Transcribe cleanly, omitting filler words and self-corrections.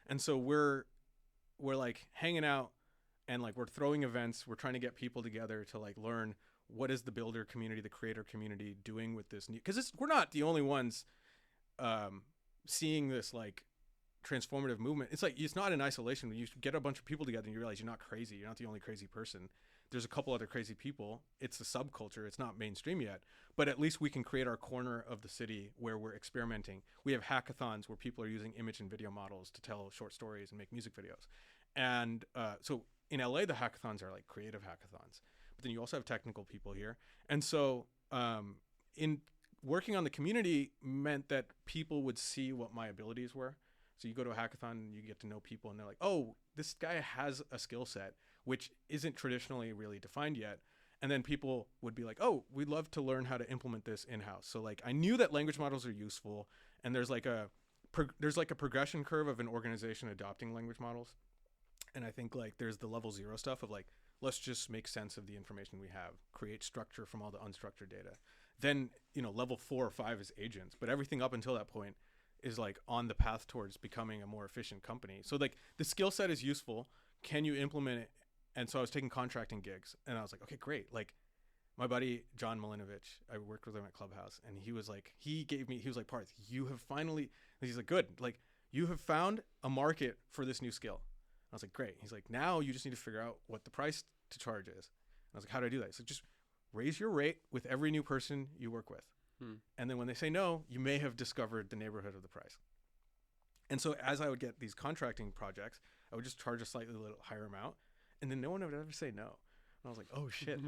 And so we're like hanging out and like we're throwing events. We're trying to get people together to like learn what is the builder community, the creator community doing with this new, because we're not the only ones um, seeing this like transformative movement. It's like it's not in isolation. When you get a bunch of people together and you realize you're not crazy, you're not the only crazy person. There's a couple other crazy people. It's a subculture. It's not mainstream yet, but at least we can create our corner of the city where we're experimenting. We have hackathons where people are using image and video models to tell short stories and make music videos. And so in LA, the hackathons are like creative hackathons, but then you also have technical people here. And so in working on the community meant that people would see what my abilities were. So you go to a hackathon and you get to know people and they're like, oh, this guy has a skill set which isn't traditionally really defined yet. And then people would be like, oh, we'd love to learn how to implement this in-house. So like I knew that language models are useful, and there's like a progression curve of an organization adopting language models. And I think like there's the level 0 stuff of like, let's just make sense of the information we have, create structure from all the unstructured data. Then, level 4 or 5 is agents, but everything up until that point is like on the path towards becoming a more efficient company. So like the skill set is useful. Can you implement it? And so I was taking contracting gigs and I was like, okay, great. Like my buddy, John Milinovich, I worked with him at Clubhouse, and he was like, he was like, Parth, you have finally, he's like, good. Like you have found a market for this new skill. I was like, great. He's like, now you just need to figure out what the price to charge is. And I was like, how do I do that? He's like, just raise your rate with every new person you work with. And then when they say no, you may have discovered the neighborhood of the price. And so as I would get these contracting projects, I would just charge a slightly little higher amount, and then no one would ever say no. And I was like, oh shit,